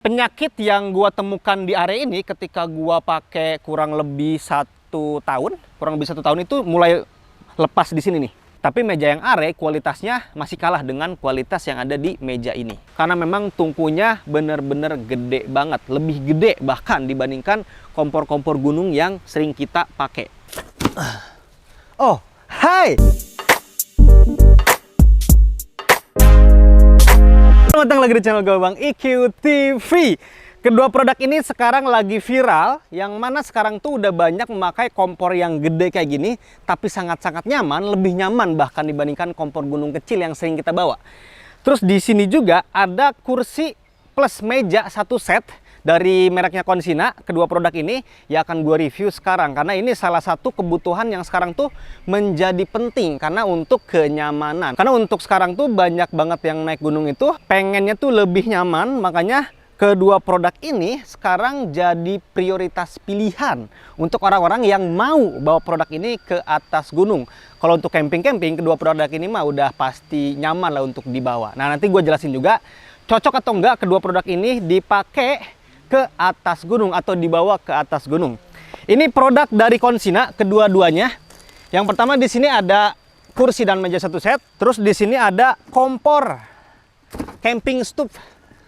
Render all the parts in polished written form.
Penyakit yang gua temukan di area ini ketika gua pakai kurang lebih 1 tahun itu mulai lepas di sini nih. Tapi meja yang are kualitasnya masih kalah dengan kualitas yang ada di meja ini. Karena memang tungkunya bener-bener gede banget. Lebih gede bahkan dibandingkan kompor-kompor gunung yang sering kita pakai. Oh, hai! Selamat datang lagi di channel gue Bang IQ TV. Kedua produk ini sekarang lagi viral, yang mana sekarang tuh udah banyak memakai kompor yang gede kayak gini, tapi sangat-sangat nyaman, lebih nyaman bahkan dibandingkan kompor gunung kecil yang sering kita bawa. Terus di sini juga ada kursi plus meja satu set dari mereknya Konsina. Kedua produk ini ya akan gue review sekarang, karena ini salah satu kebutuhan yang sekarang tuh menjadi penting karena untuk kenyamanan. Karena untuk sekarang tuh banyak banget yang naik gunung itu pengennya tuh lebih nyaman, makanya kedua produk ini sekarang jadi prioritas pilihan untuk orang-orang yang mau bawa produk ini ke atas gunung. Kalau untuk camping-camping, kedua produk ini mah udah pasti nyaman lah untuk dibawa. Nah, nanti gue jelasin juga cocok atau enggak kedua produk ini dipakai ke atas gunung atau dibawa ke atas gunung. Ini produk dari Konsina kedua-duanya. Yang pertama di sini ada kursi dan meja satu set. Terus di sini ada kompor camping stove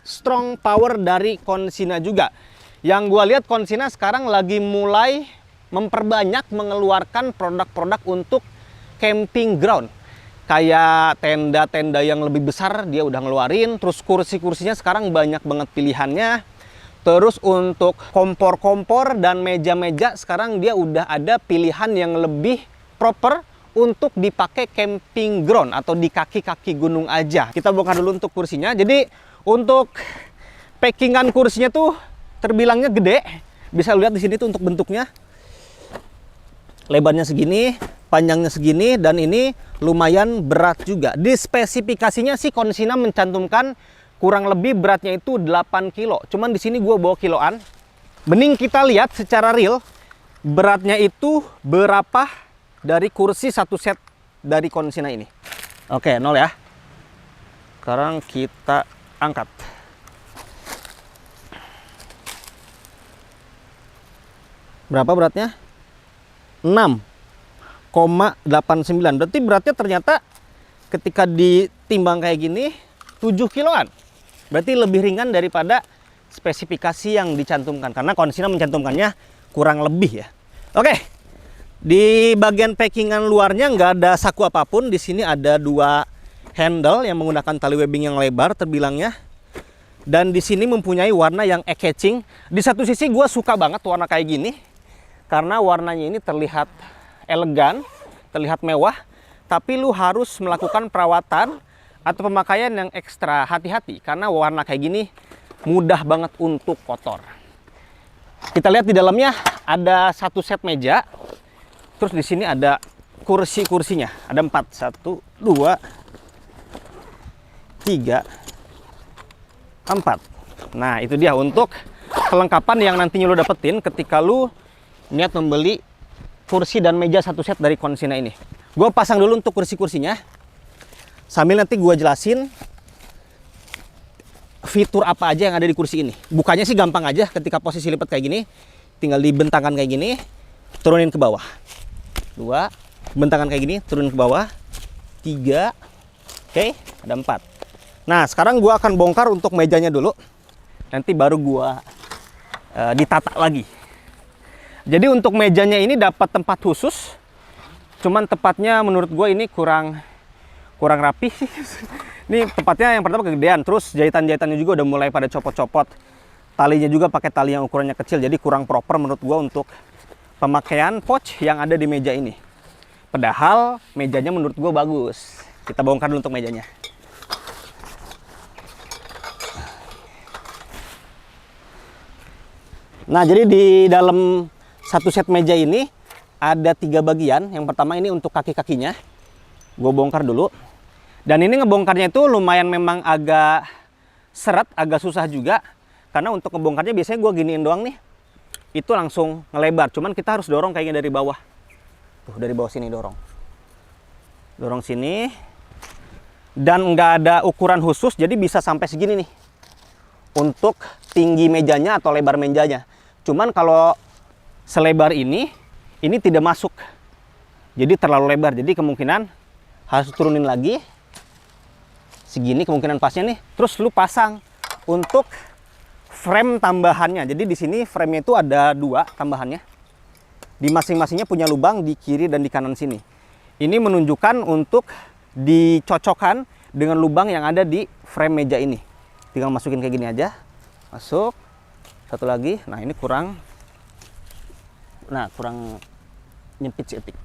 strong power dari Konsina juga. Yang gua lihat Konsina sekarang lagi mulai memperbanyak mengeluarkan produk-produk untuk camping ground. Kayak tenda-tenda yang lebih besar dia udah ngeluarin. Terus kursi-kursinya sekarang banyak banget pilihannya. Terus untuk kompor-kompor dan meja-meja sekarang dia udah ada pilihan yang lebih proper untuk dipakai camping ground atau di kaki-kaki gunung aja. Kita bongkar dulu untuk kursinya. Jadi untuk packingan kursinya tuh terbilangnya gede. Bisa lihat di sini tuh untuk bentuknya. Lebarnya segini, panjangnya segini, dan ini lumayan berat juga. Di spesifikasinya sih Konsina mencantumkan kurang lebih beratnya itu 8 kilo. Cuman di sini gue bawa kiloan. Mending kita lihat secara real beratnya itu berapa dari kursi satu set dari Konsina ini. Oke, 0 ya. Sekarang kita angkat. Berapa beratnya? 6,89. Berarti beratnya ternyata ketika ditimbang kayak gini 7 kiloan. Berarti lebih ringan daripada spesifikasi yang dicantumkan, karena Konsina mencantumkannya kurang lebih ya. Oke, di bagian packingan luarnya nggak ada saku apapun. Di sini ada dua handle yang menggunakan tali webbing yang lebar terbilangnya. Dan di sini mempunyai warna yang eye-catching. Di satu sisi gue suka banget warna kayak gini, karena warnanya ini terlihat elegan, terlihat mewah. Tapi lu harus melakukan perawatan atau pemakaian yang ekstra hati-hati, karena warna kayak gini mudah banget untuk kotor. Kita lihat di dalamnya ada satu set meja. Terus di sini ada kursi-kursinya. Ada 4, 1, 2, 3, 4. Nah, itu dia untuk kelengkapan yang nantinya lu dapetin ketika lu niat membeli kursi dan meja satu set dari Konsina ini. Gue pasang dulu untuk kursi-kursinya, sambil nanti gue jelasin fitur apa aja yang ada di kursi ini. Bukanya sih gampang aja, ketika posisi lipat kayak gini, tinggal dibentangkan kayak gini, turunin ke bawah. 2, bentangkan kayak gini, turunin ke bawah. 3, oke, ada 4. Nah, sekarang gue akan bongkar untuk mejanya dulu. Nanti baru gue ditata lagi. Jadi untuk mejanya ini dapat tempat khusus. Cuman tempatnya menurut gue ini kurang rapi sih. Ini tempatnya yang pertama kegedean, terus jahitan-jahitannya juga udah mulai pada copot-copot. Talinya juga pakai tali yang ukurannya kecil, jadi kurang proper menurut gua untuk pemakaian pouch yang ada di meja ini. Padahal mejanya menurut gua bagus. Kita bongkar dulu untuk mejanya. Nah, jadi di dalam satu set meja ini ada 3 bagian. Yang pertama ini untuk kaki-kakinya. Gue bongkar dulu. Dan ini ngebongkarnya itu lumayan memang agak seret, agak susah juga. Karena untuk ngebongkarnya biasanya gue giniin doang nih. Itu langsung ngelebar. Cuman kita harus dorong kayaknya dari bawah. Tuh, dari bawah sini dorong. Dorong sini. Dan nggak ada ukuran khusus, jadi bisa sampai segini nih. Untuk tinggi mejanya atau lebar mejanya. Cuman kalau selebar ini tidak masuk. Jadi terlalu lebar. Jadi kemungkinan harus turunin lagi. Segini kemungkinan pasnya nih. Terus lu pasang untuk frame tambahannya. Jadi di sini frame-nya itu ada 2 tambahannya. Di masing-masingnya punya lubang di kiri dan di kanan sini. Ini menunjukkan untuk dicocokkan dengan lubang yang ada di frame meja ini. Tinggal masukin kayak gini aja. Masuk. Satu lagi. Nah, ini kurang nyempit sedikit.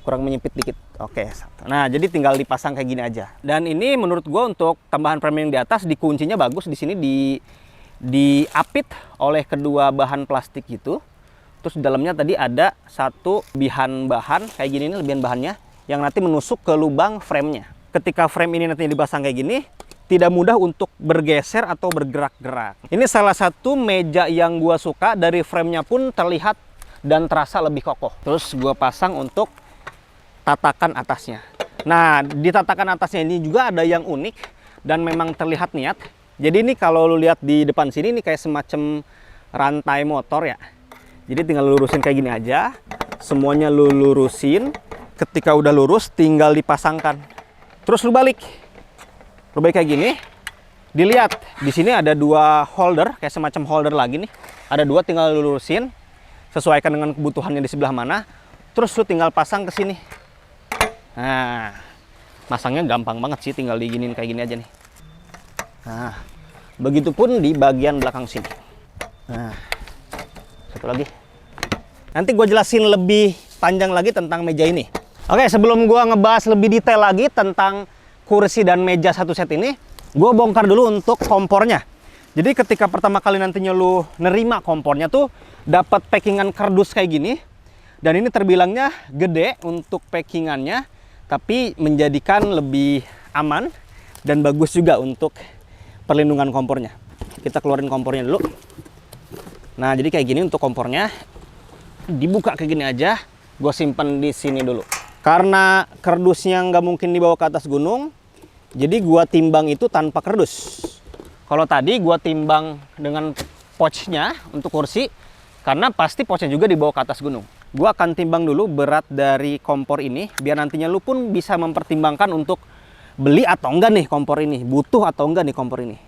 Kurang menyempit dikit. Oke, satu. Nah, jadi tinggal dipasang kayak gini aja. Dan ini menurut gua untuk tambahan frame yang di atas dikuncinya bagus. Di sini diapit oleh kedua bahan plastik gitu. Terus di dalamnya tadi ada satu bahan kayak gini nih, lebihan bahannya yang nanti menusuk ke lubang frame-nya. Ketika frame ini nanti dipasang kayak gini, tidak mudah untuk bergeser atau bergerak-gerak. Ini salah satu meja yang gua suka, dari frame-nya pun terlihat dan terasa lebih kokoh. Terus gua pasang untuk tatakan atasnya. Nah, di tatakan atasnya ini juga ada yang unik dan memang terlihat niat. Jadi ini kalau lu lihat di depan sini, ini kayak semacam rantai motor ya. Jadi tinggal lurusin kayak gini aja. Semuanya lu lurusin. Ketika udah lurus, tinggal dipasangkan. Terus lu balik kayak gini. Dilihat, di sini ada 2 holder, kayak semacam holder lagi nih. Ada 2, tinggal lu lurusin. Sesuaikan dengan kebutuhannya di sebelah mana. Terus lu tinggal pasang ke sini. Nah, masangnya gampang banget sih, tinggal diginin kayak gini aja nih. Nah, begitupun di bagian belakang sini. Nah, satu lagi. Nanti gue jelasin lebih panjang lagi tentang meja ini. Oke, sebelum gue ngebahas lebih detail lagi tentang kursi dan meja satu set ini, gue bongkar dulu untuk kompornya. Jadi ketika pertama kali nantinya lu nerima kompornya tuh dapat packingan kardus kayak gini. Dan ini terbilangnya gede untuk packingannya, tapi menjadikan lebih aman dan bagus juga untuk perlindungan kompornya. Kita keluarin kompornya dulu. Nah, jadi kayak gini untuk kompornya. Dibuka kayak gini aja. Gue simpan di sini dulu. Karena kardusnya nggak mungkin dibawa ke atas gunung, jadi gue timbang itu tanpa kardus. Kalau tadi gue timbang dengan pouchnya untuk kursi, karena pasti pouchnya juga dibawa ke atas gunung. Gue akan timbang dulu berat dari kompor ini, biar nantinya lu pun bisa mempertimbangkan untuk beli atau enggak nih kompor ini, butuh atau enggak nih kompor ini.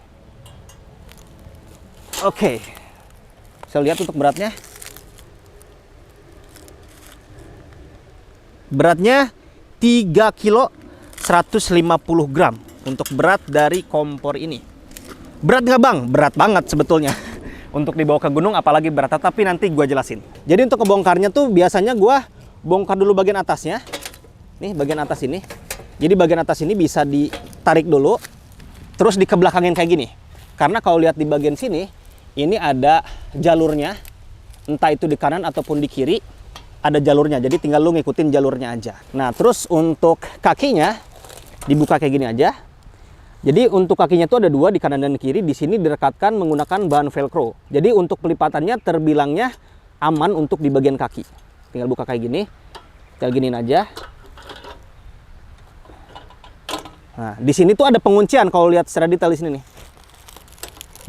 Oke, saya lihat untuk beratnya. Beratnya 3 kilo 150 gram untuk berat dari kompor ini. Berat nggak bang? Berat banget sebetulnya. Untuk dibawa ke gunung apalagi berat, tapi nanti gue jelasin. Jadi untuk kebongkarnya tuh biasanya gue bongkar dulu bagian atasnya. Nih bagian atas ini. Jadi bagian atas ini bisa ditarik dulu, terus dikebelakangin kayak gini. Karena kalau lihat di bagian sini, ini ada jalurnya. Entah itu di kanan ataupun di kiri, ada jalurnya. Jadi tinggal lu ngikutin jalurnya aja. Nah terus untuk kakinya, dibuka kayak gini aja. Jadi untuk kakinya tuh ada 2 di kanan dan kiri. Di sini direkatkan menggunakan bahan velcro. Jadi untuk pelipatannya terbilangnya aman untuk di bagian kaki. Tinggal buka kayak gini, tinggal giniin aja. Nah di sini tuh ada penguncian kalau lihat secara detail di sini nih.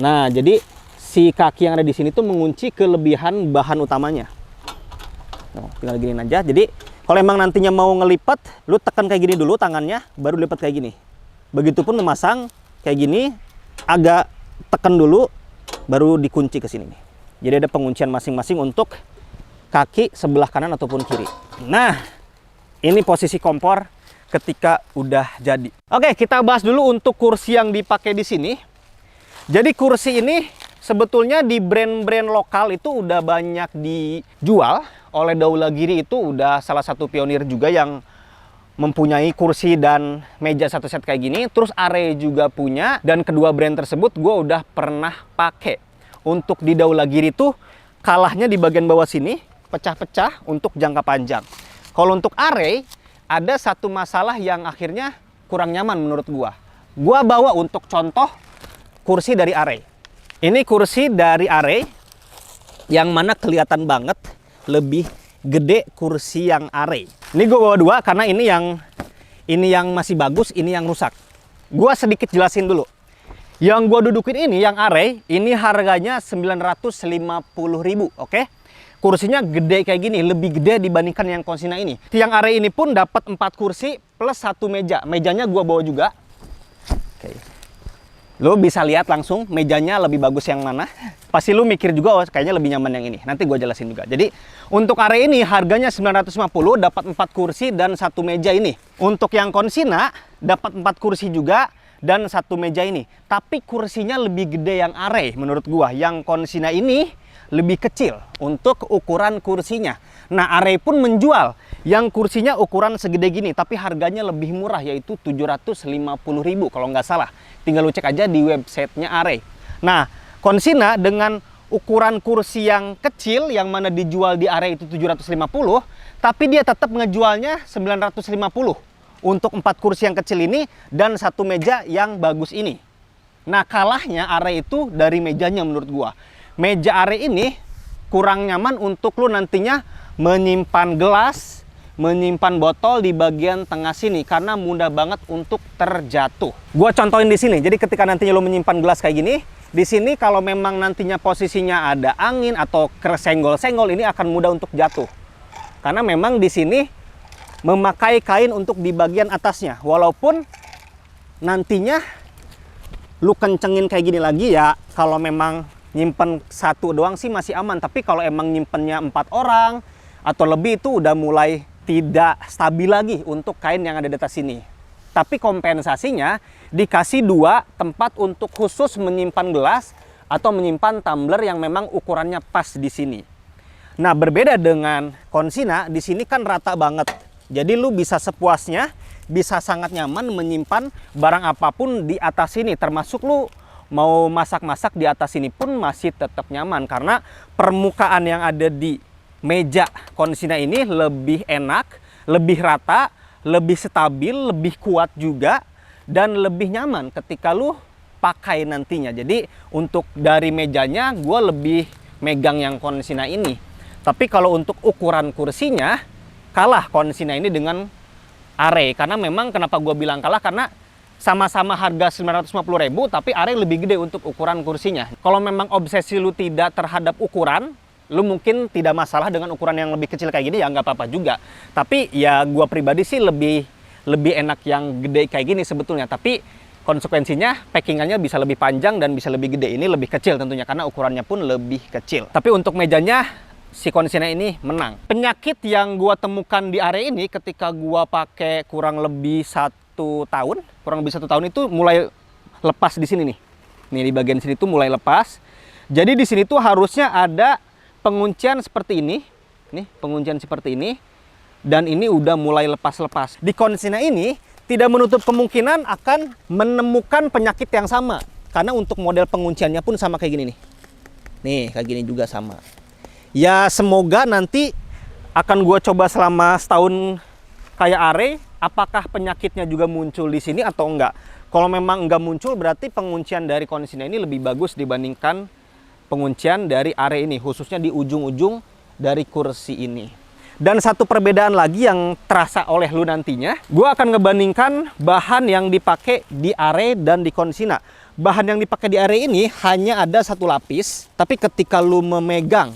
Nah jadi si kaki yang ada di sini tuh mengunci kelebihan bahan utamanya. Nah, tinggal giniin aja. Jadi kalau emang nantinya mau ngelipat, lu tekan kayak gini dulu tangannya, baru lipat kayak gini. Begitupun memasang kayak gini, agak tekan dulu, baru dikunci ke sini. Jadi ada penguncian masing-masing untuk kaki sebelah kanan ataupun kiri. Nah, ini posisi kompor ketika udah jadi. Oke, kita bahas dulu untuk kursi yang dipakai di sini. Jadi kursi ini sebetulnya di brand-brand lokal itu udah banyak dijual. Oleh Daulagiri itu udah salah satu pionir juga yang mempunyai kursi dan meja satu set kayak gini. Terus Arey juga punya, dan kedua brand tersebut gue udah pernah pakai. Untuk di Daulagiri tuh kalahnya di bagian bawah sini, pecah-pecah untuk jangka panjang. Kalau untuk Arey ada satu masalah yang akhirnya kurang nyaman menurut gue. Gue bawa untuk contoh kursi dari Arey. Ini kursi dari Arey yang mana kelihatan banget lebih gede kursi yang Arey. Ini gue bawa 2 karena ini yang masih bagus, ini yang rusak. Gue sedikit jelasin dulu. Yang gua dudukin ini, yang Array, ini harganya 950.000, oke? Kursinya gede kayak gini, lebih gede dibandingkan yang Consina ini. Yang Array ini pun dapat 4 kursi plus 1 meja. Mejanya gua bawa juga. Oke. Lo bisa lihat langsung mejanya lebih bagus yang mana. Pasti lo mikir juga, oh kayaknya lebih nyaman yang ini. Nanti gue jelasin juga. Jadi untuk Array ini harganya 950, dapat 4 kursi dan 1 meja ini. Untuk yang Consina dapat 4 kursi juga dan 1 meja ini. Tapi kursinya lebih gede yang Array menurut gua. Yang Consina ini lebih kecil untuk ukuran kursinya. Nah, Array pun menjual yang kursinya ukuran segede gini, tapi harganya lebih murah, yaitu 750.000 kalau nggak salah. Tinggal lu cek aja di websitenya Array. Nah, Consina dengan ukuran kursi yang kecil, yang mana dijual di Array itu 750, tapi dia tetap ngejualnya 950 untuk 4 kursi yang kecil ini dan 1 meja yang bagus ini. Nah, kalahnya Array itu dari mejanya menurut gua. Meja Array ini kurang nyaman untuk lu nantinya menyimpan gelas, menyimpan botol di bagian tengah sini karena mudah banget untuk terjatuh. Gua contohin di sini. Jadi ketika nantinya lu menyimpan gelas kayak gini, di sini kalau memang nantinya posisinya ada angin atau kesenggol-senggol, ini akan mudah untuk jatuh. Karena memang di sini memakai kain untuk di bagian atasnya. Walaupun nantinya lu kencengin kayak gini lagi ya, kalau memang nyimpen 1 doang sih masih aman. Tapi kalau emang nyimpennya 4 orang atau lebih, itu udah mulai tidak stabil lagi untuk kain yang ada di atas sini. Tapi kompensasinya dikasih 2 tempat untuk khusus menyimpan gelas atau menyimpan tumbler yang memang ukurannya pas di sini. Nah, berbeda dengan Consina, di sini kan rata banget. Jadi lu bisa sepuasnya, bisa sangat nyaman menyimpan barang apapun di atas sini, termasuk lu mau masak-masak di atas sini pun masih tetap nyaman karena permukaan yang ada di meja Consina ini lebih enak, lebih rata, lebih stabil, lebih kuat juga, dan lebih nyaman ketika lu pakai nantinya. Jadi untuk dari mejanya gue lebih megang yang Consina ini. Tapi kalau untuk ukuran kursinya kalah Consina ini dengan Array. Karena memang kenapa gue bilang kalah, karena sama-sama harga 950.000, tapi Array lebih gede untuk ukuran kursinya. Kalau memang obsesi lu tidak terhadap ukuran, lu mungkin tidak masalah dengan ukuran yang lebih kecil kayak gini, ya nggak apa-apa juga. Tapi ya gua pribadi sih lebih enak yang gede kayak gini sebetulnya. Tapi konsekuensinya packingannya bisa lebih panjang dan bisa lebih gede. Ini lebih kecil tentunya karena ukurannya pun lebih kecil. Tapi untuk mejanya si Consina ini menang. Penyakit yang gua temukan di Array ini ketika gua pakai kurang lebih 1 tahun, itu mulai lepas di sini nih. Nih di bagian sini tuh mulai lepas. Jadi di sini tuh harusnya ada penguncian seperti ini. Nih, penguncian seperti ini. Dan ini udah mulai lepas-lepas. Di Consina ini tidak menutup kemungkinan akan menemukan penyakit yang sama. Karena untuk model pengunciannya pun sama kayak gini nih. Nih, kayak gini juga sama. Ya semoga nanti akan gua coba selama setahun kayak Array, apakah penyakitnya juga muncul di sini atau enggak. Kalau memang enggak muncul, berarti penguncian dari Consina ini lebih bagus dibandingkan penguncian dari Array ini, khususnya di ujung-ujung dari kursi ini. Dan satu perbedaan lagi yang terasa oleh lu nantinya, gue akan ngebandingkan bahan yang dipakai di Array dan di Consina. Bahan yang dipakai di Array ini hanya ada 1 lapis, tapi ketika lu memegang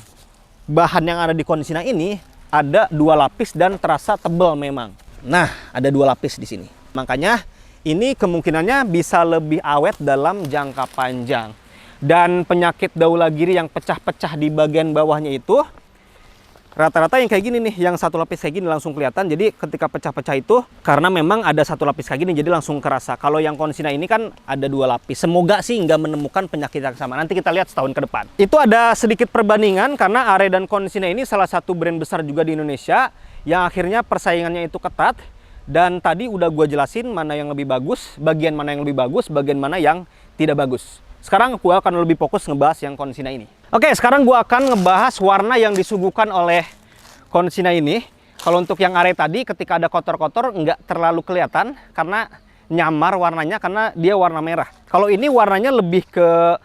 bahan yang ada di Consina ini, ada 2 lapis dan terasa tebal memang. Nah, ada 2 lapis di sini. Makanya ini kemungkinannya bisa lebih awet dalam jangka panjang. Dan penyakit daulagiri yang pecah-pecah di bagian bawahnya itu rata-rata yang kayak gini nih, yang 1 lapis kayak gini langsung kelihatan. Jadi ketika pecah-pecah itu karena memang ada 1 lapis kayak gini, jadi langsung kerasa. Kalau yang Consina ini kan ada 2 lapis. Semoga sih nggak menemukan penyakit yang sama. Nanti kita lihat setahun ke depan. Itu ada sedikit perbandingan karena Array dan Consina ini salah satu brand besar juga di Indonesia yang akhirnya persaingannya itu ketat. Dan tadi udah gue jelasin mana yang lebih bagus, bagian mana yang lebih bagus, bagian mana yang tidak bagus. Sekarang gue akan lebih fokus ngebahas yang Consina ini. Oke, sekarang gue akan ngebahas warna yang disuguhkan oleh Consina ini. Kalau untuk yang Array tadi, ketika ada kotor-kotor nggak terlalu kelihatan karena nyamar warnanya, karena dia warna merah. Kalau ini warnanya lebih ke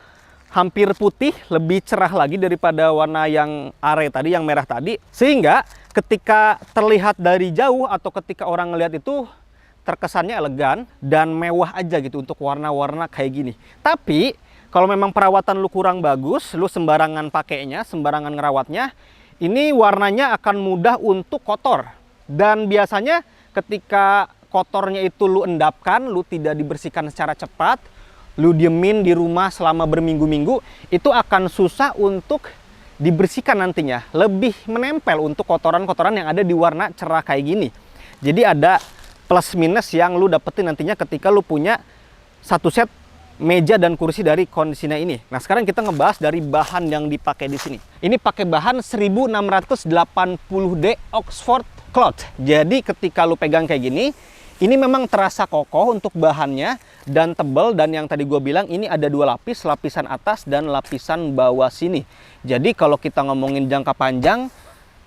hampir putih, lebih cerah lagi daripada warna yang Array tadi, yang merah tadi. Sehingga ketika terlihat dari jauh atau ketika orang ngelihat itu terkesannya elegan dan mewah aja gitu untuk warna-warna kayak gini. Tapi kalau memang perawatan lu kurang bagus, lu sembarangan pakainya, sembarangan ngerawatnya, ini warnanya akan mudah untuk kotor. Dan biasanya ketika kotornya itu lu endapkan, lu tidak dibersihkan secara cepat, lu diemin di rumah selama berminggu-minggu, itu akan susah untuk dibersihkan nantinya. Lebih menempel untuk kotoran-kotoran yang ada di warna cerah kayak gini. Jadi ada plus minus yang lu dapetin nantinya ketika lu punya satu set meja dan kursi dari Kondisina ini. Nah, sekarang kita ngebahas dari bahan yang dipakai di sini. Ini pakai bahan 1680D Oxford Cloth. Jadi ketika lu pegang kayak gini, ini memang terasa kokoh untuk bahannya dan tebal, dan yang tadi gue bilang ini ada dua lapis, lapisan atas dan lapisan bawah sini. Jadi kalau kita ngomongin jangka panjang,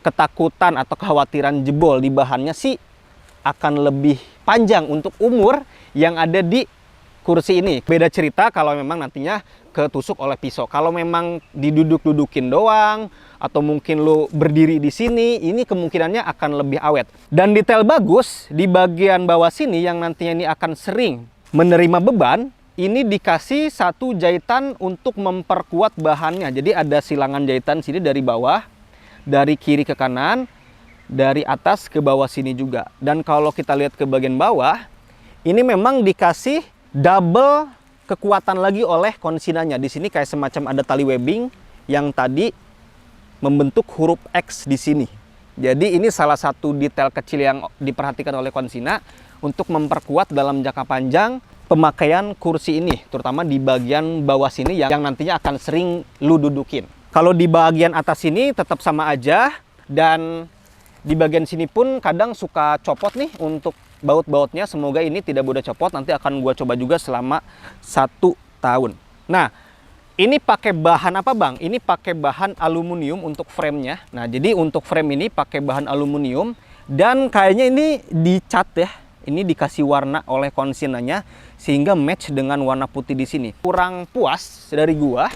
ketakutan atau kekhawatiran jebol di bahannya sih akan lebih panjang untuk umur yang ada di kursi ini. Beda cerita kalau memang nantinya ketusuk oleh pisau. Kalau memang diduduk-dudukin doang, atau mungkin lo berdiri di sini, ini kemungkinannya akan lebih awet. Dan detail bagus di bagian bawah sini yang nantinya ini akan sering menerima beban, ini dikasih satu jahitan untuk memperkuat bahannya. Jadi ada silangan jahitan sini dari bawah, dari kiri ke kanan, dari atas ke bawah sini juga. Dan kalau kita lihat ke bagian bawah, ini memang dikasih double kekuatan lagi oleh Kondisinanya. Di sini kayak semacam ada tali webbing yang tadi membentuk huruf X di sini. Jadi ini salah satu detail kecil yang diperhatikan oleh Kondisina untuk memperkuat dalam jangka panjang pemakaian kursi ini, terutama di bagian bawah sini yang nantinya akan sering lu dudukin. Kalau di bagian atas sini tetap sama aja, dan di bagian sini pun kadang suka copot nih untuk baut-bautnya. Semoga ini tidak mudah copot, nanti akan gua coba juga selama 1 tahun. Nah, ini pakai bahan apa bang? Ini pakai bahan aluminium untuk framenya. Nah, jadi untuk frame ini pakai bahan aluminium, dan kayaknya ini dicat ya. Ini dikasih warna oleh Kondisinanya sehingga match dengan warna putih di sini. Kurang puas dari gua,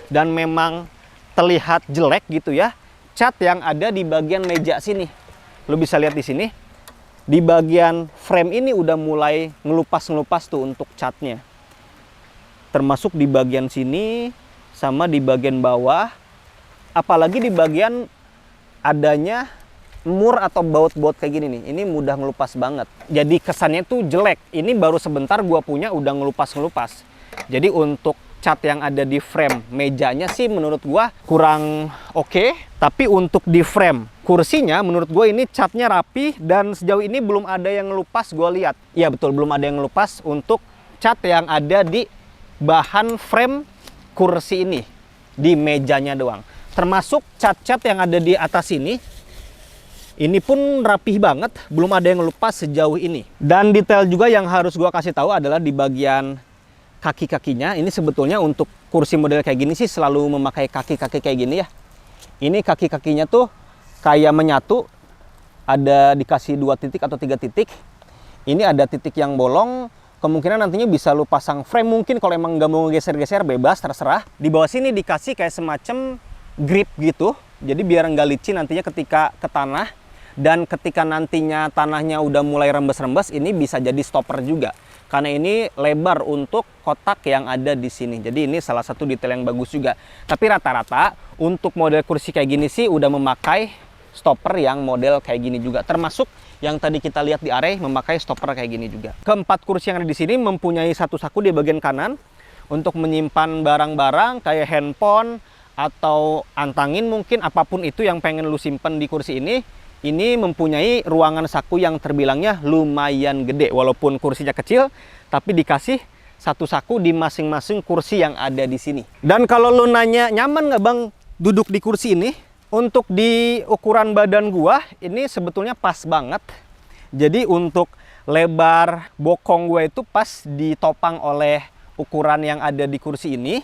dan memang terlihat jelek gitu ya, cat yang ada di bagian meja sini. Lu bisa lihat di sini. Di bagian frame ini udah mulai ngelupas-ngelupas tuh untuk catnya. Termasuk di bagian sini sama di bagian bawah. Apalagi di bagian adanya mur atau baut-baut kayak gini nih. Ini mudah ngelupas banget. Jadi kesannya tuh jelek. Ini baru sebentar gua punya udah ngelupas-ngelupas. Jadi untuk cat yang ada di frame mejanya sih menurut gua kurang oke. Tapi untuk di frame kursinya menurut gue ini catnya rapi, dan sejauh ini belum ada yang ngelupas gue lihat. Iya betul, belum ada yang ngelupas untuk cat yang ada di bahan frame kursi ini, di mejanya doang. Termasuk cat-cat yang ada di atas ini pun rapih banget, belum ada yang ngelupas sejauh ini. Dan detail juga yang harus gue kasih tahu adalah di bagian kaki-kakinya. Ini sebetulnya untuk kursi model kayak gini sih selalu memakai kaki-kaki kayak gini ya. Ini kaki-kakinya tuh kayak menyatu, ada dikasih 2 titik atau 3 titik. Ini ada titik yang bolong, kemungkinan nantinya bisa lu pasang frame. Mungkin kalau emang nggak mau geser-geser, bebas, terserah. Di bawah sini dikasih kayak semacam grip gitu, jadi biar nggak licin nantinya ketika ke tanah. Dan ketika nantinya tanahnya udah mulai rembes-rembes, ini bisa jadi stopper juga, karena ini lebar untuk kotak yang ada di sini. Jadi ini salah satu detail yang bagus juga. Tapi rata-rata untuk model kursi kayak gini sih udah memakai stopper yang model kayak gini juga. Termasuk yang tadi kita lihat di area memakai stopper kayak gini juga. Keempat kursi yang ada di sini mempunyai satu saku di bagian kanan untuk menyimpan barang-barang kayak handphone atau antangin, mungkin apapun itu yang pengen lu simpen di kursi ini. Ini mempunyai ruangan saku yang terbilangnya lumayan gede. Walaupun kursinya kecil, tapi dikasih satu saku di masing-masing kursi yang ada di sini. Dan kalau lu nanya nyaman nggak bang duduk di kursi ini? Untuk di ukuran badan gua, ini sebetulnya pas banget. Jadi untuk lebar bokong gua itu pas ditopang oleh ukuran yang ada di kursi ini.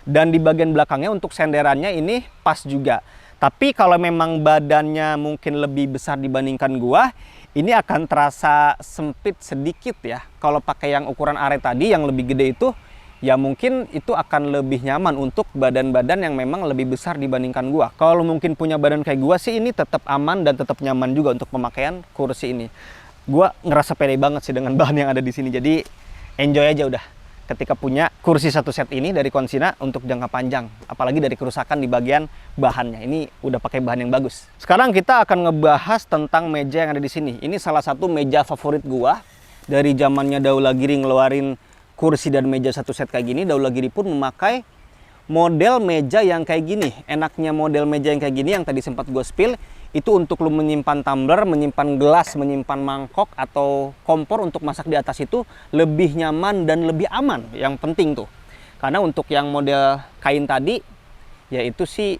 Dan di bagian belakangnya untuk senderannya ini pas juga. Tapi kalau memang badannya mungkin lebih besar dibandingkan gua, ini akan terasa sempit sedikit ya. Kalau pakai yang ukuran are tadi yang lebih gede itu, ya mungkin itu akan lebih nyaman untuk badan-badan yang memang lebih besar dibandingkan gua. Kalau mungkin punya badan kayak gua sih, ini tetap aman dan tetap nyaman juga untuk pemakaian kursi ini. Gua ngerasa pede banget sih dengan bahan yang ada di sini. Jadi enjoy aja udah ketika punya kursi satu set ini dari Konsina untuk jangka panjang. Apalagi dari kerusakan di bagian bahannya. Ini udah pakai bahan yang bagus. Sekarang kita akan ngebahas tentang meja yang ada di sini. Ini salah satu meja favorit gua. Dari zamannya Daulagiri ngeluarin kursi dan meja satu set kayak gini, Daulagiri pun memakai model meja yang kayak gini. Enaknya model meja yang kayak gini yang tadi sempat gue spill, itu untuk lu menyimpan tumbler, menyimpan gelas, menyimpan mangkok atau kompor untuk masak di atas itu lebih nyaman dan lebih aman. Yang penting tuh. Karena untuk yang model kain tadi, yaitu sih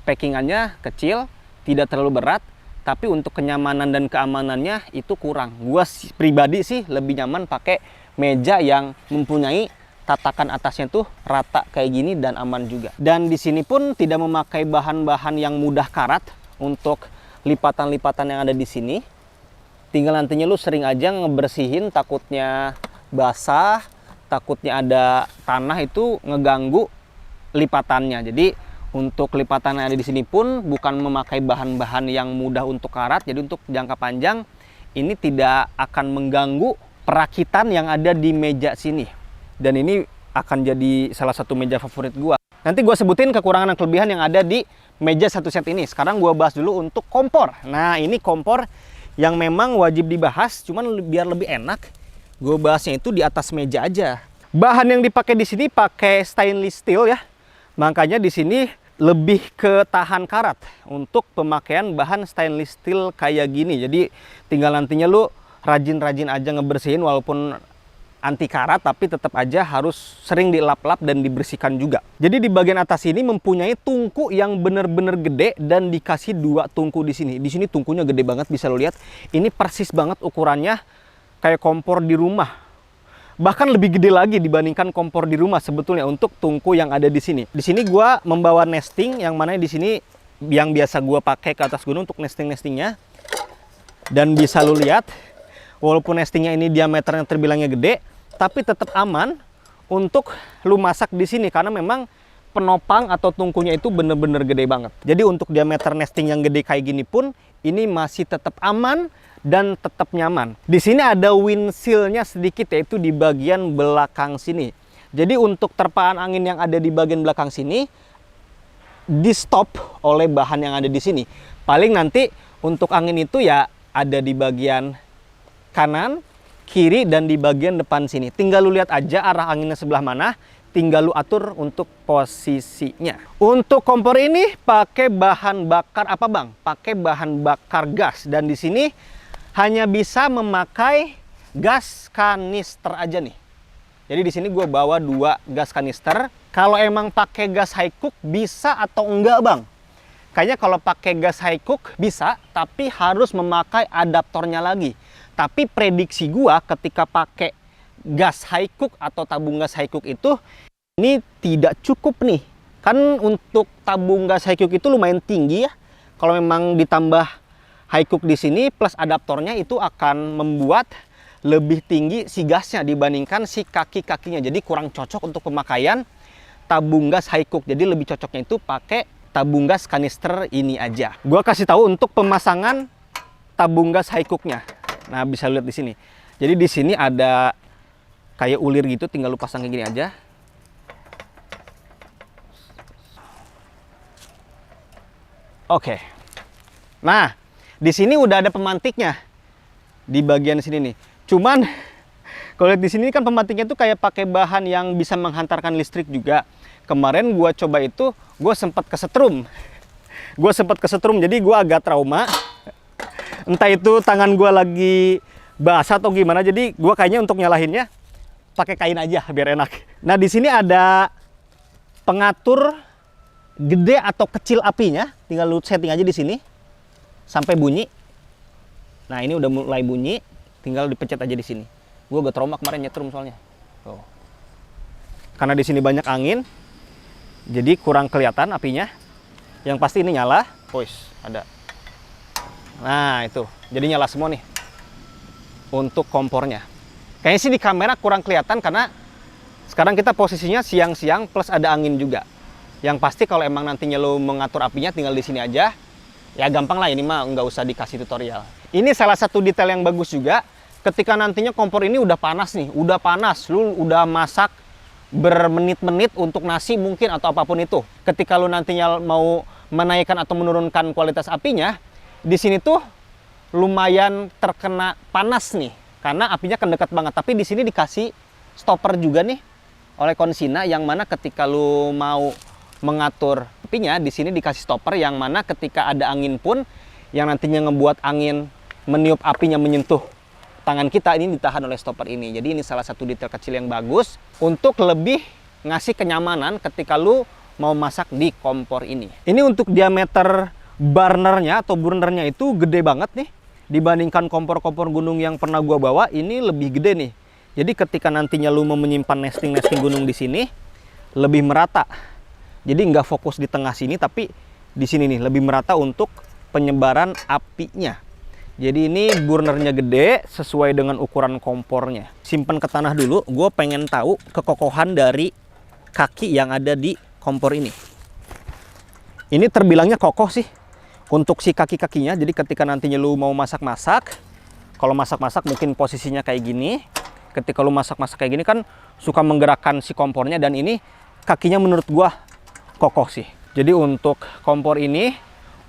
packingannya kecil, tidak terlalu berat, tapi untuk kenyamanan dan keamanannya itu kurang. Gue pribadi sih lebih nyaman pakai meja yang mempunyai tatakan atasnya tuh rata kayak gini dan aman juga. Dan di sini pun tidak memakai bahan-bahan yang mudah karat untuk lipatan-lipatan yang ada di sini. Tinggal nantinya lu sering aja ngebersihin, takutnya basah, takutnya ada tanah itu ngeganggu lipatannya. Jadi untuk lipatan yang ada di sini pun bukan memakai bahan-bahan yang mudah untuk karat. Jadi untuk jangka panjang ini tidak akan mengganggu perakitan yang ada di meja sini. Dan ini akan jadi salah satu meja favorit gua. Nanti gua sebutin kekurangan dan kelebihan yang ada di meja satu set ini. Sekarang gua bahas dulu untuk kompor. Nah, ini kompor yang memang wajib dibahas, cuman biar lebih enak, gua bahasnya itu di atas meja aja. Bahan yang dipakai di sini pakai stainless steel ya. Makanya di sini lebih ke tahan karat untuk pemakaian bahan stainless steel kayak gini. Jadi tinggal nantinya lu rajin-rajin aja ngebersihin walaupun anti karat, tapi tetap aja harus sering dilap-lap dan dibersihkan juga. Jadi di bagian atas ini mempunyai tungku yang bener-bener gede dan dikasih 2 tungku di sini. Di sini tungkunya gede banget, bisa lo lihat. Ini persis banget ukurannya kayak kompor di rumah. Bahkan lebih gede lagi dibandingkan kompor di rumah sebetulnya untuk tungku yang ada di sini. Di sini gua membawa nesting yang mana di sini yang biasa gua pakai ke atas gunung untuk nestingnya. Dan bisa lo lihat walaupun nestingnya ini diameternya terbilangnya gede, tapi tetap aman untuk lu masak di sini karena memang penopang atau tungkunya itu bener-bener gede banget. Jadi untuk diameter nesting yang gede kayak gini pun ini masih tetap aman dan tetap nyaman. Di sini ada windshield-nya sedikit, yaitu di bagian belakang sini. Jadi untuk terpaan angin yang ada di bagian belakang sini di stop oleh bahan yang ada di sini. Paling nanti untuk angin itu ya ada di bagian kanan, kiri, dan di bagian depan sini. Tinggal lu lihat aja arah anginnya sebelah mana, tinggal lu atur untuk posisinya. Untuk kompor ini pakai bahan bakar apa bang? Pakai bahan bakar gas, dan di sini hanya bisa memakai gas kanister aja nih. Jadi di sini gue bawa 2 gas kanister. Kalau emang pakai gas high cook bisa atau enggak bang? Kayaknya kalau pakai gas high cook bisa, tapi harus memakai adaptornya lagi. Tapi prediksi gua ketika pakai gas high cook atau tabung gas high cook itu ini tidak cukup nih. Kan untuk tabung gas high cook itu lumayan tinggi ya. Kalau memang ditambah high cook di sini plus adaptornya itu akan membuat lebih tinggi si gasnya dibandingkan si kaki-kakinya. Jadi kurang cocok untuk pemakaian tabung gas high cook. Jadi lebih cocoknya itu pakai tabung gas kanister ini aja. Gua kasih tahu untuk pemasangan tabung gas high cooknya. Nah, bisa lihat di sini. Jadi di sini ada kayak ulir gitu, tinggal lu pasang kayak gini aja. Oke. Nah, di sini udah ada pemantiknya. Di bagian sini nih. Cuman kalau lihat di sini kan pemantiknya tuh kayak pakai bahan yang bisa menghantarkan listrik juga. Kemarin gua coba itu, gua sempat kesetrum. Jadi gua agak trauma. Entah itu tangan gue lagi basah atau gimana, jadi gue kayaknya untuk nyalahinnya pakai kain aja biar enak. Nah di sini ada pengatur gede atau kecil apinya, tinggal lu setting aja di sini sampai bunyi. Nah ini udah mulai bunyi, tinggal dipencet aja di sini. Gue agak trauma kemarin nyetrum soalnya. Tuh. Karena di sini banyak angin, jadi kurang kelihatan apinya. Yang pasti ini nyala. Wih, ada. Nah itu, jadi nyala semua nih untuk kompornya. Kayaknya sih di kamera kurang kelihatan karena sekarang kita posisinya siang-siang plus ada angin juga. Yang pasti kalau emang nantinya lo mengatur apinya tinggal di sini aja. Ya gampang lah, ini mah nggak usah dikasih tutorial. Ini salah satu detail yang bagus juga. Ketika nantinya kompor ini udah panas nih, udah panas, lu udah masak bermenit-menit untuk nasi mungkin atau apapun itu. Ketika lu nantinya mau menaikkan atau menurunkan kualitas apinya, di sini tuh lumayan terkena panas nih, karena apinya kan dekat banget. Tapi di sini dikasih stopper juga nih oleh Konsina, yang mana ketika lu mau mengatur apinya, di sini dikasih stopper yang mana ketika ada angin pun yang nantinya ngebuat angin meniup apinya menyentuh tangan kita, ini ditahan oleh stopper ini. Jadi ini salah satu detail kecil yang bagus untuk lebih ngasih kenyamanan ketika lu mau masak di kompor ini. Ini untuk diameter burnernya atau burnernya itu gede banget nih. Dibandingkan kompor-kompor gunung yang pernah gua bawa, ini lebih gede nih. Jadi ketika nantinya lu mau menyimpan nesting-nesting gunung di sini, lebih merata. Jadi nggak fokus di tengah sini, tapi di sini nih lebih merata untuk penyebaran apinya. Jadi ini burnernya gede sesuai dengan ukuran kompornya. Simpan ke tanah dulu, gue pengen tahu kekokohan dari kaki yang ada di kompor ini. Ini terbilangnya kokoh sih untuk si kaki-kakinya. Jadi ketika nantinya lu mau masak-masak, kalau masak-masak mungkin posisinya kayak gini. Ketika lu masak-masak kayak gini kan suka menggerakkan si kompornya, dan ini kakinya menurut gua kokoh sih. Jadi untuk kompor ini,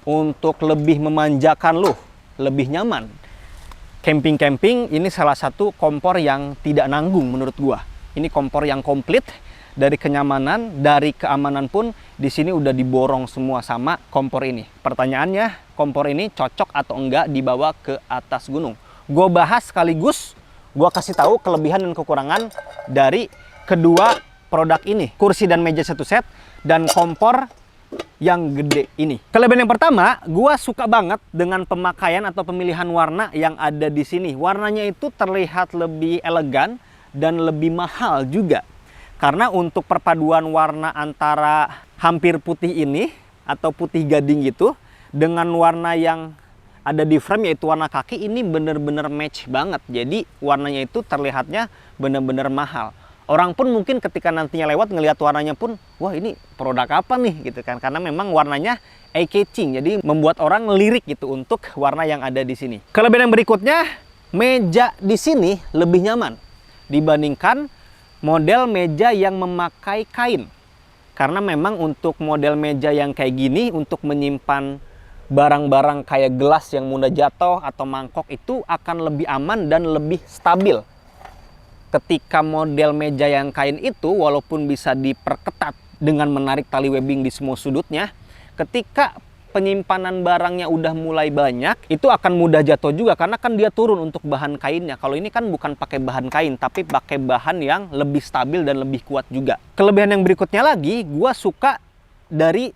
untuk lebih memanjakan lu, lebih nyaman camping-camping, ini salah satu kompor yang tidak nanggung menurut gua. Ini kompor yang komplit dari kenyamanan, dari keamanan pun di sini udah diborong semua sama kompor ini. Pertanyaannya, kompor ini cocok atau enggak dibawa ke atas gunung? Gue bahas sekaligus, gue kasih tahu kelebihan dan kekurangan dari kedua produk ini. Kursi dan meja satu set, dan kompor yang gede ini. Kelebihan yang pertama, gue suka banget dengan pemakaian atau pemilihan warna yang ada di sini. Warnanya itu terlihat lebih elegan dan lebih mahal juga. Karena untuk perpaduan warna antara hampir putih ini atau putih gading gitu dengan warna yang ada di frame yaitu warna kaki, ini bener-bener match banget. Jadi warnanya itu terlihatnya bener-bener mahal. Orang pun mungkin ketika nantinya lewat ngelihat warnanya pun, wah ini produk apa nih gitu kan, karena memang warnanya eye-catching, jadi membuat orang lirik gitu untuk warna yang ada di sini. Kelebihan yang berikutnya, meja di sini lebih nyaman dibandingkan model meja yang memakai kain. Karena memang untuk model meja yang kayak gini, untuk menyimpan barang-barang kayak gelas yang mudah jatuh atau mangkok, itu akan lebih aman dan lebih stabil. Ketika model meja yang kain itu, walaupun bisa diperketat dengan menarik tali webbing di semua sudutnya, ketika penyimpanan barangnya udah mulai banyak, itu akan mudah jatuh juga karena kan dia turun untuk bahan kainnya. Kalau ini kan bukan pakai bahan kain, tapi pakai bahan yang lebih stabil dan lebih kuat juga. Kelebihan yang berikutnya lagi, gua suka dari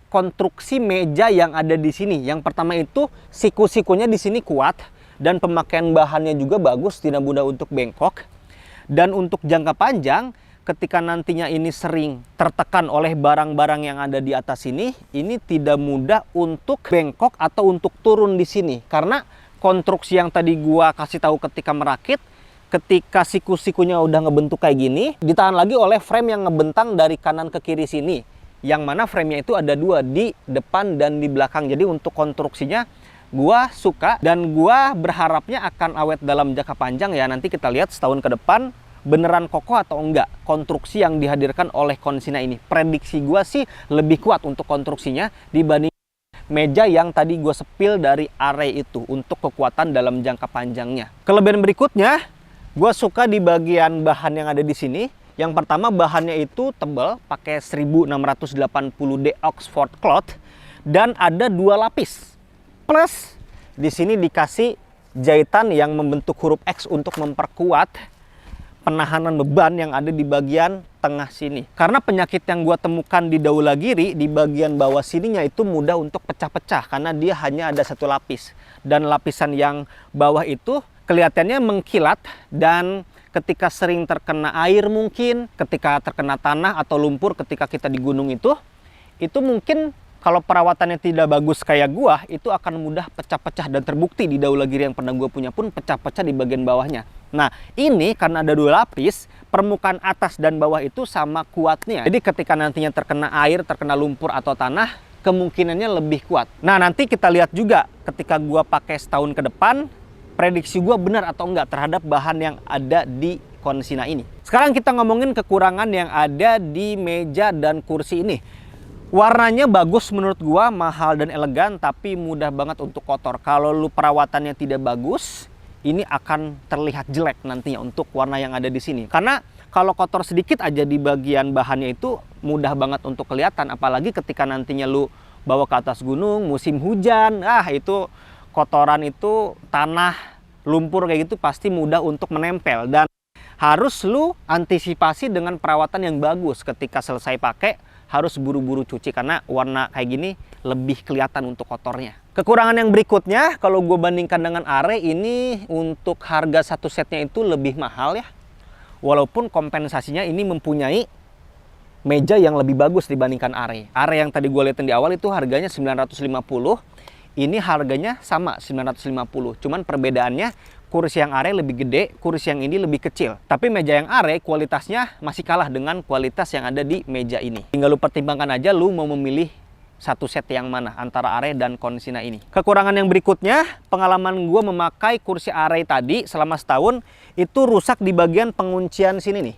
konstruksi meja yang ada di sini. Yang pertama itu siku-sikunya di sini kuat dan pemakaian bahannya juga bagus, tidak mudah untuk bengkok. Dan untuk jangka panjang, ketika nantinya ini sering tertekan oleh barang-barang yang ada di atas ini tidak mudah untuk bengkok atau untuk turun di sini. Karena konstruksi yang tadi gua kasih tahu ketika merakit, ketika siku-sikunya udah ngebentuk kayak gini, ditahan lagi oleh frame yang ngebentang dari kanan ke kiri sini. Yang mana framenya itu ada dua, di depan dan di belakang. Jadi untuk konstruksinya gua suka dan gua berharapnya akan awet dalam jangka panjang ya. Nanti kita lihat setahun ke depan beneran kokoh atau enggak konstruksi yang dihadirkan oleh Konsina ini. Prediksi gua sih lebih kuat untuk konstruksinya dibanding meja yang tadi gua sepil dari Array itu untuk kekuatan dalam jangka panjangnya. Kelebihan berikutnya, gua suka di bagian bahan yang ada di sini. Yang pertama, bahannya itu tebal, pakai 1680D Oxford cloth dan ada 2 lapis. Plus di sini dikasih jahitan yang membentuk huruf X untuk memperkuat penahanan beban yang ada di bagian tengah sini. Karena penyakit yang gua temukan di Dhaulagiri, di bagian bawah sininya itu mudah untuk pecah-pecah karena dia hanya ada 1 lapis. Dan lapisan yang bawah itu kelihatannya mengkilat, dan ketika sering terkena air mungkin, ketika terkena tanah atau lumpur ketika kita di gunung itu mungkin kalau perawatannya tidak bagus kayak gua, itu akan mudah pecah-pecah, dan terbukti di Dhaulagiri yang pernah gua punya pun pecah-pecah di bagian bawahnya. Nah, ini karena ada 2 lapis, permukaan atas dan bawah itu sama kuatnya. Jadi ketika nantinya terkena air, terkena lumpur atau tanah, kemungkinannya lebih kuat. Nah, nanti kita lihat juga ketika gua pakai setahun ke depan, prediksi gua benar atau enggak terhadap bahan yang ada di Konsina ini. Sekarang kita ngomongin kekurangan yang ada di meja dan kursi ini. Warnanya bagus menurut gua, mahal dan elegan, tapi mudah banget untuk kotor. Kalau lu perawatannya tidak bagus, ini akan terlihat jelek nantinya untuk warna yang ada di sini. Karena kalau kotor sedikit aja di bagian bahannya itu mudah banget untuk kelihatan. Apalagi ketika nantinya lu bawa ke atas gunung, musim hujan, itu kotoran itu, tanah, lumpur kayak gitu pasti mudah untuk menempel. Dan harus lu antisipasi dengan perawatan yang bagus. Ketika selesai pakai, harus buru-buru cuci karena warna kayak gini lebih kelihatan untuk kotornya. Kekurangan yang berikutnya, kalau gue bandingkan dengan Are, ini untuk harga satu setnya itu lebih mahal ya. Walaupun kompensasinya ini mempunyai meja yang lebih bagus dibandingkan Are. Are yang tadi gue liatin di awal itu harganya 950. Ini harganya sama 950. Cuman perbedaannya kursi yang Are lebih gede, kursi yang ini lebih kecil. Tapi meja yang Are kualitasnya masih kalah dengan kualitas yang ada di meja ini. Tinggal lu pertimbangkan aja lu mau memilih satu set yang mana antara Are dan Konsina ini. Kekurangan yang berikutnya, pengalaman gue memakai kursi Are tadi selama setahun itu rusak di bagian penguncian sini nih.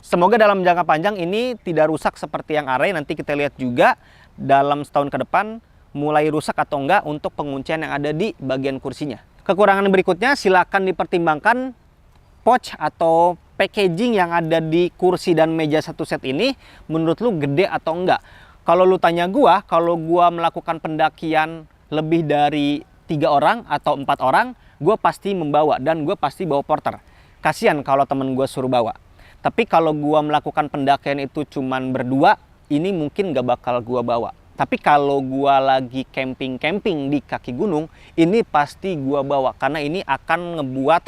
Semoga dalam jangka panjang ini tidak rusak seperti yang Are. Nanti kita lihat juga dalam setahun ke depan mulai rusak atau enggak untuk penguncian yang ada di bagian kursinya. Kekurangan berikutnya, silakan dipertimbangkan pouch atau packaging yang ada di kursi dan meja satu set ini menurut lu gede atau enggak. Kalau lu tanya gua, kalau gua melakukan pendakian lebih dari 3 orang atau 4 orang, gua pasti membawa dan gua pasti bawa porter. Kasihan kalau temen gua suruh bawa. Tapi kalau gua melakukan pendakian itu cuman berdua, ini mungkin gak bakal gua bawa. Tapi kalau gua lagi camping-camping di kaki gunung, ini pasti gua bawa. Karena ini akan ngebuat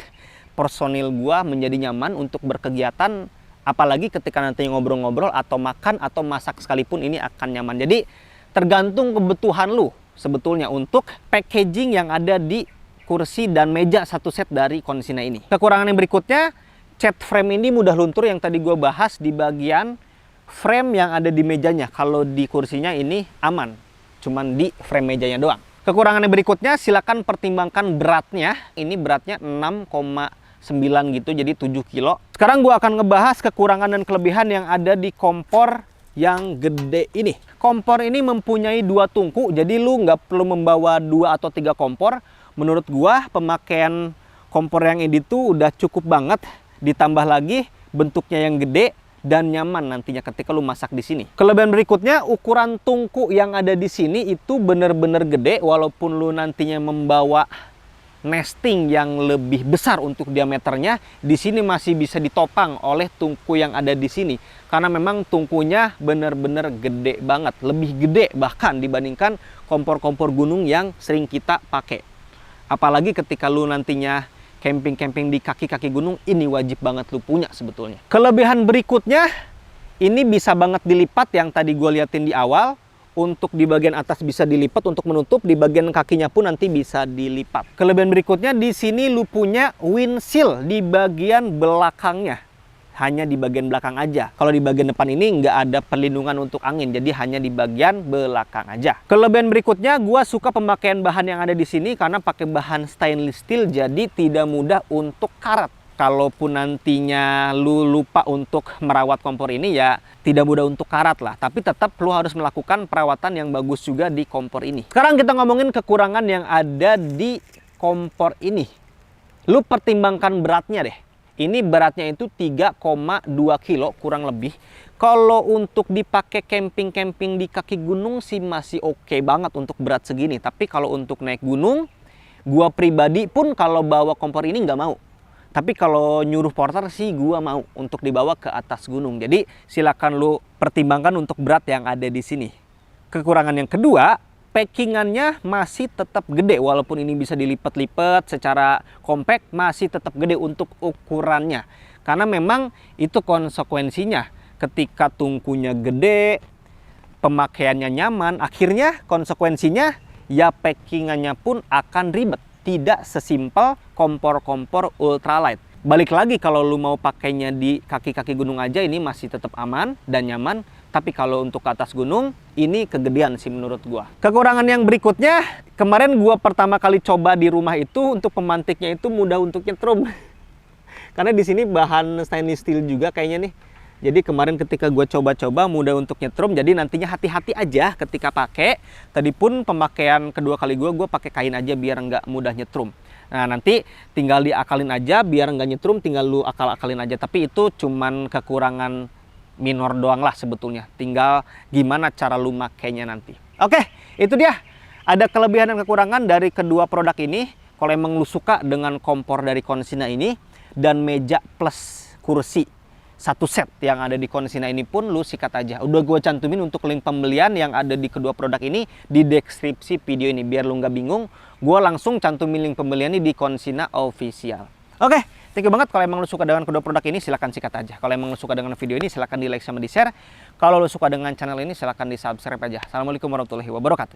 personil gua menjadi nyaman untuk berkegiatan. Apalagi ketika nanti ngobrol-ngobrol atau makan atau masak sekalipun ini akan nyaman. Jadi tergantung kebutuhan lu sebetulnya untuk packaging yang ada di kursi dan meja satu set dari Konsina ini. Kekurangan yang berikutnya, cat frame ini mudah luntur yang tadi gua bahas di bagian frame yang ada di mejanya. Kalau di kursinya ini aman, cuman di frame mejanya doang. Kekurangan yang berikutnya, silakan pertimbangkan beratnya. Ini beratnya 6,9 gitu, jadi 7 kilo. Sekarang gua akan ngebahas kekurangan dan kelebihan yang ada di kompor yang gede ini. Kompor ini mempunyai 2 tungku, jadi lu nggak perlu membawa 2 atau 3 kompor. Menurut gua pemakaian kompor yang ini tuh udah cukup banget. Ditambah lagi bentuknya yang gede dan nyaman nantinya ketika lu masak di sini. Kelebihan berikutnya, ukuran tungku yang ada di sini itu bener-bener gede. Walaupun lu nantinya membawa nesting yang lebih besar untuk diameternya, di sini masih bisa ditopang oleh tungku yang ada di sini. Karena memang tungkunya bener-bener gede banget, lebih gede bahkan dibandingkan kompor-kompor gunung yang sering kita pakai. Apalagi ketika lu nantinya camping-camping di kaki-kaki gunung, ini wajib banget lu punya sebetulnya. Kelebihan berikutnya, ini bisa banget dilipat yang tadi gue liatin di awal. Untuk di bagian atas bisa dilipat untuk menutup, di bagian kakinya pun nanti bisa dilipat. Kelebihan berikutnya, di sini lu punya windshield di bagian belakangnya. Hanya di bagian belakang aja. Kalau di bagian depan ini nggak ada perlindungan untuk angin, jadi hanya di bagian belakang aja. Kelebihan berikutnya, gua suka pemakaian bahan yang ada di sini karena pakai bahan stainless steel, jadi tidak mudah untuk karat. Kalaupun nantinya lu lupa untuk merawat kompor ini, ya tidak mudah untuk karat lah. Tapi tetap lu harus melakukan perawatan yang bagus juga di kompor ini. Sekarang kita ngomongin kekurangan yang ada di kompor ini. Lu pertimbangkan beratnya deh. Ini beratnya itu 3,2 kilo kurang lebih. Kalau untuk dipakai camping-camping di kaki gunung sih masih oke banget untuk berat segini. Tapi kalau untuk naik gunung, gua pribadi pun kalau bawa kompor ini nggak mau. Tapi kalau nyuruh porter sih gua mau untuk dibawa ke atas gunung. Jadi silakan lu pertimbangkan untuk berat yang ada di sini. Kekurangan yang kedua, packingannya masih tetap gede. Walaupun ini bisa dilipat-lipat secara compact, masih tetap gede untuk ukurannya. Karena memang itu konsekuensinya. Ketika tungkunya gede, pemakaiannya nyaman, akhirnya konsekuensinya ya packingannya pun akan ribet. Tidak sesimpel kompor-kompor ultralight. Balik lagi, kalau lu mau pakainya di kaki-kaki gunung aja, ini masih tetap aman dan nyaman. Tapi kalau untuk ke atas gunung, ini kegedean sih menurut gua. Kekurangan yang berikutnya, kemarin gua pertama kali coba di rumah itu, untuk pemantiknya itu mudah untuk nyetrum. Karena di sini bahan stainless steel juga kayaknya nih. Jadi kemarin ketika gue coba-coba mudah untuk nyetrum, jadi nantinya hati-hati aja ketika pakai. Tadi pun pemakaian kedua kali gue pakai kain aja biar nggak mudah nyetrum. Nah nanti tinggal diakalin aja biar nggak nyetrum, tinggal lu akal-akalin aja. Tapi itu cuman kekurangan minor doang lah sebetulnya. Tinggal gimana cara lu makainya nanti. Oke, itu dia. Ada kelebihan dan kekurangan dari kedua produk ini. Kalau emang lu suka dengan kompor dari Consina ini dan meja plus kursi satu set yang ada di Consina ini pun lu sikat aja. Udah gue cantumin untuk link pembelian yang ada di kedua produk ini di deskripsi video ini. Biar lu nggak bingung, gue langsung cantumin link pembelian ini di Consina Official. Oke, thank you banget. Kalau emang lu suka dengan kedua produk ini, silahkan sikat aja. Kalau emang lu suka dengan video ini, silahkan di like sama di share. Kalau lu suka dengan channel ini, silahkan di subscribe aja. Assalamualaikum warahmatullahi wabarakatuh.